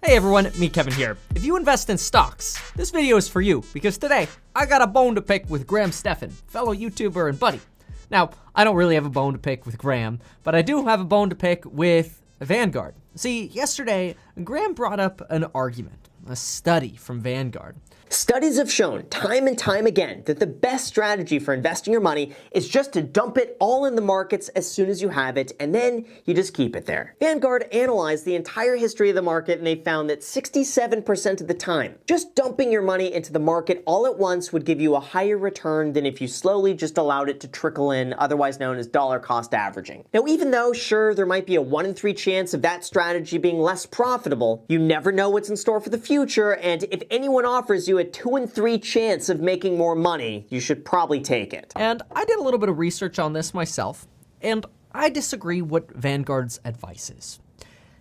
Hey everyone, me Kevin here. If you invest in stocks, this video is for you because today I got a bone to pick with Stephan, fellow YouTuber and buddy. Now, I don't really have a bone to pick with Graham, but I do have a bone to pick with Vanguard. See, yesterday, Graham brought up an argument, a study from Vanguard. Studies have shown time and time again that the best strategy for investing your money is just to dump it all in the markets as soon as you have it, and then you just keep it there. Vanguard analyzed the entire history of the market, and they found that 67% of the time, just dumping your money into the market all at once would give you a higher return than if you slowly just allowed it to trickle in, otherwise known as dollar cost averaging. Now, even though, sure, there might be a 1 in 3 chance of that strategy being less profitable, you never know what's in store for the future, and if anyone offers you a 2 in 3 chance of making more money, you should probably take it. And I did a little bit of research on this myself, and I disagree what Vanguard's advice is.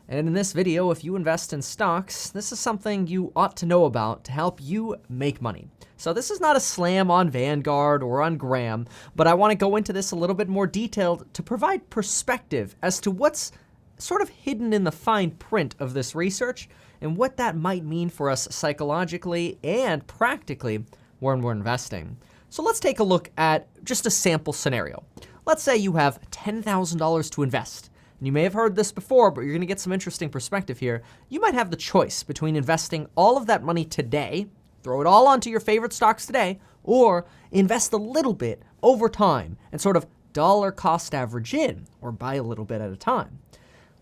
And in this video, if you invest in stocks, this is something you ought to know about to help you make money. So this is not a slam on Vanguard or on Graham, but I want to go into this a little bit more detailed to provide perspective as to what's sort of hidden in the fine print of this research and what that might mean for us psychologically and practically when we're investing. So let's take a look at just a sample scenario. Let's say you have $10,000 to invest. And you may have heard this before, but you're going to get some interesting perspective here. You might have the choice between investing all of that money today, throw it all onto your favorite stocks today, or invest a little bit over time and sort of dollar cost average in, or buy a little bit at a time.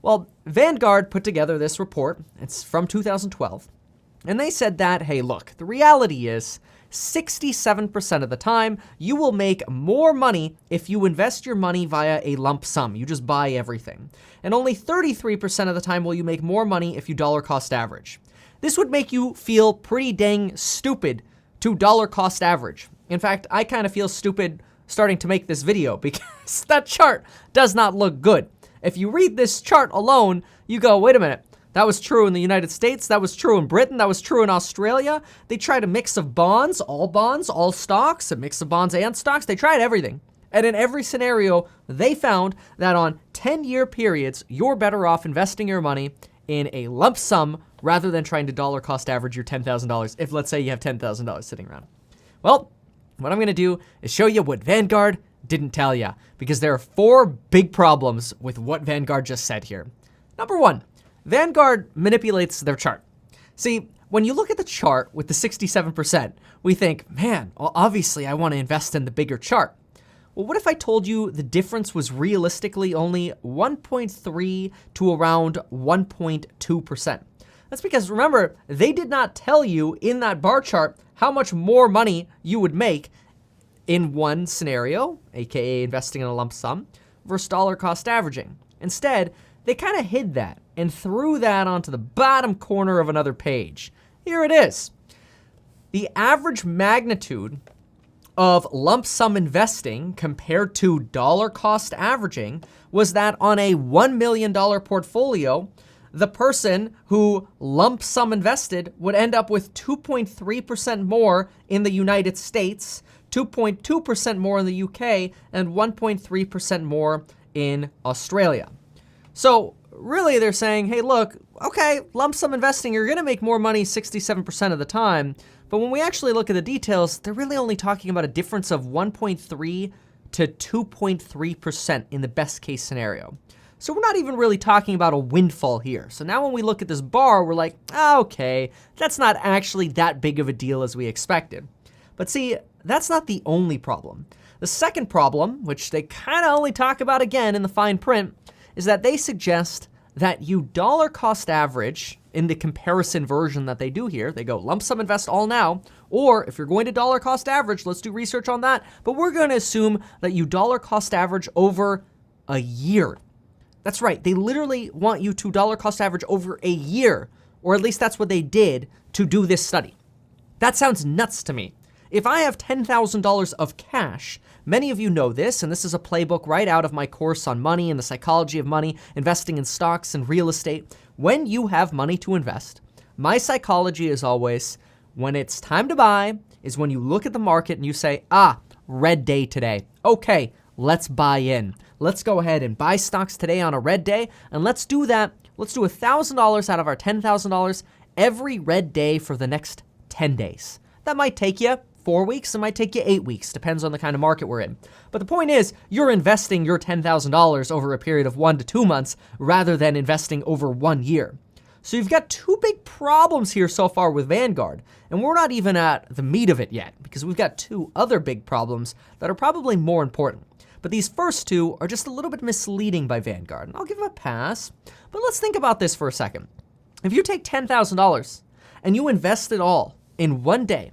Well, Vanguard put together this report. It's from 2012. And they said that, hey, look, the reality is 67% of the time, you will make more money if you invest your money via a lump sum. You just buy everything. And only 33% of the time will you make more money if you dollar cost average. This would make you feel pretty dang stupid to dollar cost average. In fact, I kind of feel stupid starting to make this video because that chart does not look good. If you read this chart alone, you go, wait a minute, that was true in the United States, that was true in Britain, that was true in Australia. They tried a mix of bonds, all stocks, a mix of bonds and stocks. They tried everything. And in every scenario, they found that on 10-year periods, you're better off investing your money in a lump sum rather than trying to dollar cost average your $10,000 if, let's say, you have $10,000 sitting around. Well, what I'm going to do is show you what Vanguard didn't tell ya, because there are 4 big problems with what Vanguard just said here. Number 1, Vanguard manipulates their chart. See, when you look at the chart with the 67%, we think, man, well, obviously I want to invest in the bigger chart. Well, what if I told you the difference was realistically only 1.3 to around 1.2%? That's because, remember, they did not tell you in that bar chart how much more money you would make in one scenario, aka investing in a lump sum, versus dollar cost averaging. Instead, they kind of hid that and threw that onto the bottom corner of another page. Here it is. The average magnitude of lump sum investing compared to dollar cost averaging was that on a $1 million portfolio, the person who lump sum invested would end up with 2.3% more in the United States, 2.2% more in the UK, and 1.3% more in Australia. So really they're saying, hey, look, okay, lump sum investing, you're gonna make more money 67% of the time, but when we actually look at the details, they're really only talking about a difference of 1.3 to 2.3% in the best case scenario. So we're not even really talking about a windfall here. So now when we look at this bar, we're like, okay, that's not actually that big of a deal as we expected. But see, that's not the only problem. The second problem, which they kind of only talk about again in the fine print, is that they suggest that you dollar cost average in the comparison version that they do here. They go lump sum invest all now, or if you're going to dollar cost average, let's do research on that. But we're going to assume that you dollar cost average over a year. That's right. They literally want you to dollar cost average over a year, or at least that's what they did to do this study. That sounds nuts to me. If I have $10,000 of cash, many of you know this, and this is a playbook right out of my course on money and the psychology of money, investing in stocks and real estate. When you have money to invest, my psychology is always, when it's time to buy, is when you look at the market and you say, red day today. Okay, let's buy in. Let's go ahead and buy stocks today on a red day, and let's do that Let's do $1,000 out of our $10,000 every red day for the next 10 days. That might take you 4 weeks, it might take you 8 weeks, depends on the kind of market we're in. But the point is, you're investing your $10,000 over a period of 1 to 2 months rather than investing over 1 year. So you've got two big problems here so far with Vanguard, and we're not even at the meat of it yet, because we've got two other big problems that are probably more important. But these first two are just a little bit misleading by Vanguard, and I'll give them a pass. But let's think about this for a second. If you take $10,000 and you invest it all in 1 day,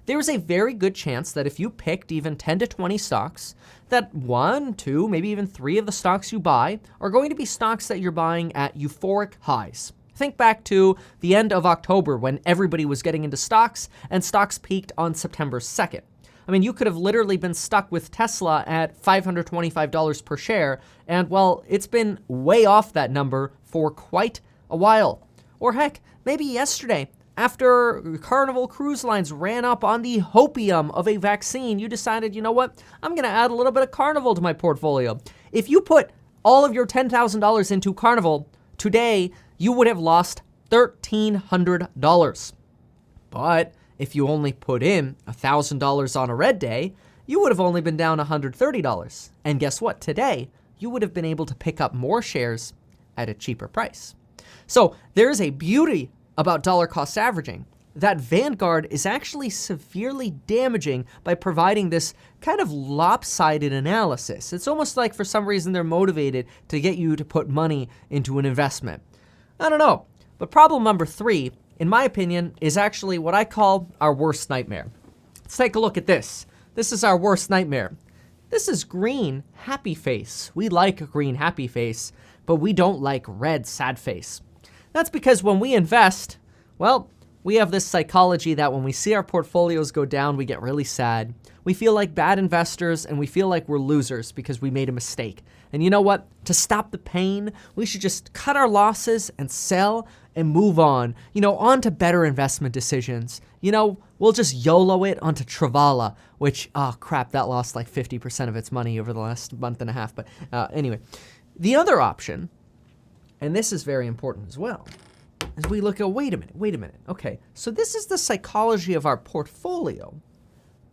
there is a very good chance that if you picked even 10 to 20 stocks, that 1, 2, maybe even 3 of the stocks you buy are going to be stocks that you're buying at euphoric highs. Think back to the end of October when everybody was getting into stocks and stocks peaked on September 2nd. I mean, you could have literally been stuck with Tesla at $525 per share, and well, it's been way off that number for quite a while. Or heck, maybe yesterday, after Carnival Cruise Lines ran up on the hopium of a vaccine, you decided, you know what, I'm going to add a little bit of Carnival to my portfolio. If you put all of your $10,000 into Carnival, today you would have lost $1,300. But if you only put in $1,000 on a red day, you would have only been down $130. And guess what? Today, you would have been able to pick up more shares at a cheaper price. So there is a beauty about dollar cost averaging that Vanguard is actually severely damaging by providing this kind of lopsided analysis. It's almost like for some reason they're motivated to get you to put money into an investment. I don't know. But problem number 3, in my opinion, is actually what I call our worst nightmare. Let's take a look at this. This is our worst nightmare. This is green happy face. We like green happy face, but we don't like red sad face. That's because when we invest, well, we have this psychology that when we see our portfolios go down, we get really sad. We feel like bad investors and we feel like we're losers because we made a mistake. And you know what? To stop the pain, we should just cut our losses and sell and move on, on to better investment decisions. We'll just YOLO it onto Travala, which, oh crap, that lost like 50% of its money over the last month and a half. But anyway, the other option, and this is very important as well, is we look at, wait a minute. Okay, so this is the psychology of our portfolio,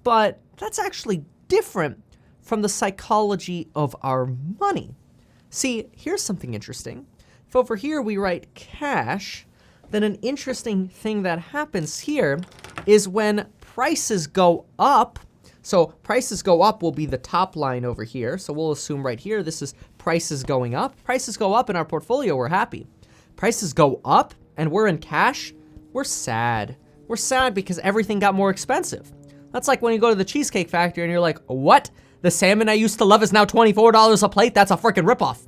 but that's actually different from the psychology of our money. See, here's something interesting. If over here we write cash, then an interesting thing that happens here is when prices go up, so prices go up will be the top line over here. So we'll assume right here, this is prices going up. Prices go up in our portfolio, we're happy. Prices go up and we're in cash, we're sad. We're sad because everything got more expensive. That's like when you go to the Cheesecake Factory and you're like, what? The salmon I used to love is now $24 a plate? That's a freaking ripoff.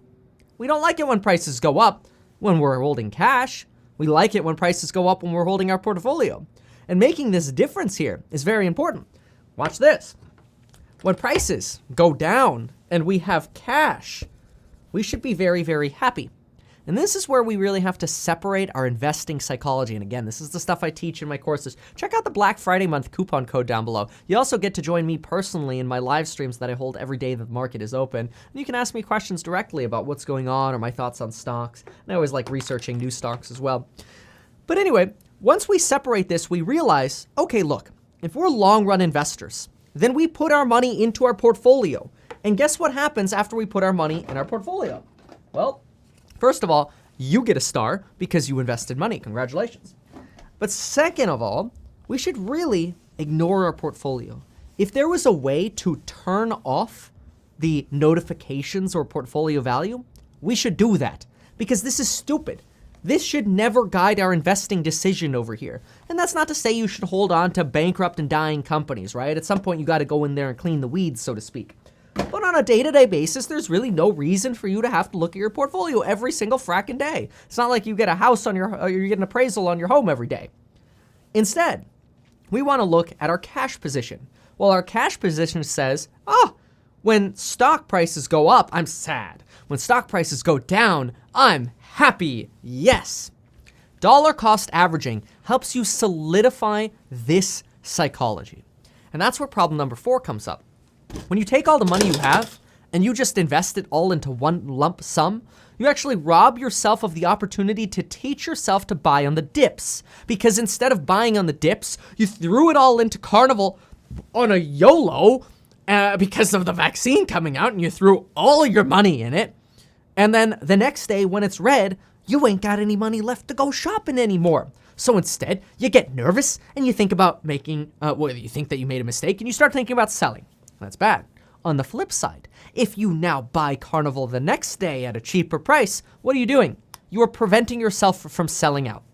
We don't like it when prices go up when we're holding cash. We like it when prices go up when we're holding our portfolio. And making this difference here is very important. Watch this. When prices go down and we have cash, we should be very, very happy. And this is where we really have to separate our investing psychology. And again, this is the stuff I teach in my courses. Check out the Black Friday month coupon code down below. You also get to join me personally in my live streams that I hold every day that the market is open. And you can ask me questions directly about what's going on or my thoughts on stocks. And I always like researching new stocks as well. But anyway, once we separate this, we realize, okay, look, if we're long run investors, then we put our money into our portfolio. And guess what happens after we put our money in our portfolio? Well, first of all, you get a star because you invested money. Congratulations. But second of all, we should really ignore our portfolio. If there was a way to turn off the notifications or portfolio value, we should do that because this is stupid. This should never guide our investing decision over here. And that's not to say you should hold on to bankrupt and dying companies, right? At some point, you got to go in there and clean the weeds, so to speak. But on a day-to-day basis, there's really no reason for you to have to look at your portfolio every single fracking day. It's not like you get a house on you get an appraisal on your home every day. Instead, we want to look at our cash position. Well, our cash position says, when stock prices go up, I'm sad. When stock prices go down, I'm happy. Yes. Dollar cost averaging helps you solidify this psychology. And that's where problem number 4 comes up. When you take all the money you have and you just invest it all into one lump sum, You actually rob yourself of the opportunity to teach yourself to buy on the dips. Because instead of buying on the dips, you threw it all into Carnival on a YOLO because of the vaccine coming out, and you threw all of your money in it. And then the next day when it's red, you ain't got any money left to go shopping anymore. So instead, you get nervous and you think about making, you think that you made a mistake and you start thinking about selling. That's bad. On the flip side, if you now buy Carnival the next day at a cheaper price, what are you doing? You are preventing yourself from selling out.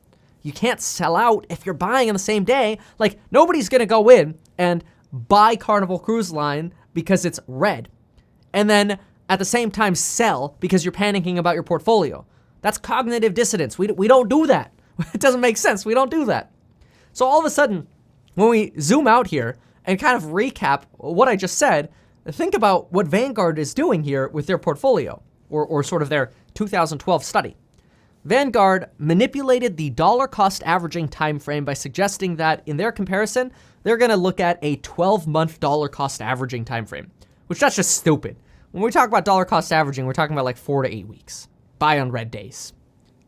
You can't sell out if you're buying on the same day. Like, nobody's gonna go in and buy Carnival Cruise Line because it's red, and then at the same time sell because you're panicking about your portfolio. That's cognitive dissonance. We don't do that. It doesn't make sense. We don't do that. So all of a sudden, when we zoom out here and kind of recap what I just said, think about what Vanguard is doing here with their portfolio, or sort of their 2012 study. Vanguard manipulated the dollar cost averaging time frame by suggesting that in their comparison, they're going to look at a 12-month dollar cost averaging time frame, which that's just stupid. When we talk about dollar cost averaging, we're talking about like 4 to 8 weeks. Buy on red days,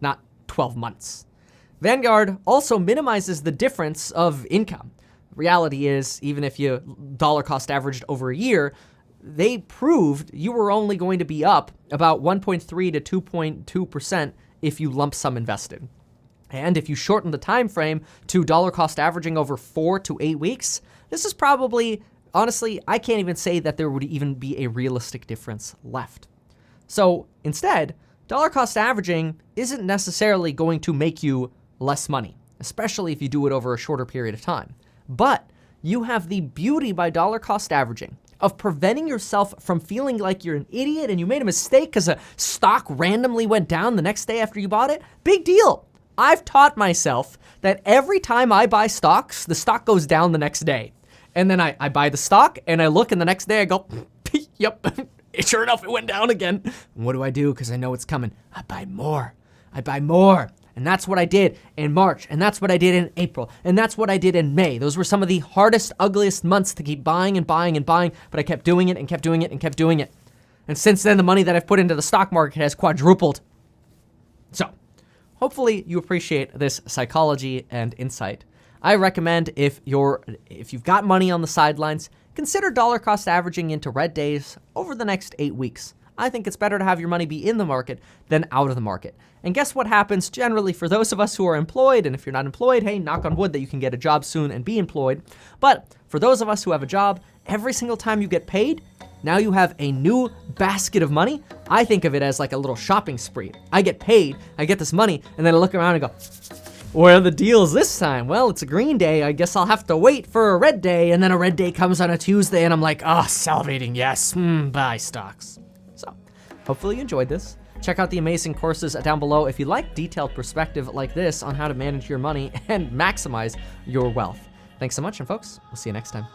not 12 months. Vanguard also minimizes the difference of income. The reality is, even if you dollar cost averaged over a year, they proved you were only going to be up about 1.3 to 2.2% if you lump sum invested. And if you shorten the time frame to dollar cost averaging over 4 to 8 weeks, this is probably, honestly, I can't even say that there would even be a realistic difference left. So instead, dollar cost averaging isn't necessarily going to make you less money, especially if you do it over a shorter period of time. But you have the beauty by dollar cost averaging of preventing yourself from feeling like you're an idiot and you made a mistake because a stock randomly went down the next day after you bought it. Big deal. I've taught myself that every time I buy stocks, the stock goes down the next day. And then I buy the stock and I look and the next day I go, yep, sure enough, it went down again. And what do I do? Because I know it's coming. I buy more. And that's what I did in March, and that's what I did in April, and that's what I did in May. Those were some of the hardest, ugliest months to keep buying and buying and buying, but I kept doing it and kept doing it and kept doing it. And since then, the money that I've put into the stock market has quadrupled. So, hopefully you appreciate this psychology and insight. I recommend if you've got money on the sidelines, consider dollar cost averaging into red days over the next 8 weeks. I think it's better to have your money be in the market than out of the market. And guess what happens generally for those of us who are employed? And if you're not employed, hey, knock on wood that you can get a job soon and be employed. But for those of us who have a job, every single time you get paid, now you have a new basket of money. I think of it as like a little shopping spree. I get paid, I get this money, and then I look around and go, where are the deals this time? Well, it's a green day. I guess I'll have to wait for a red day. And then a red day comes on a Tuesday and I'm like, salivating, yes, buy stocks. Hopefully you enjoyed this. Check out the amazing courses down below if you like detailed perspective like this on how to manage your money and maximize your wealth. Thanks so much, and folks, we'll see you next time.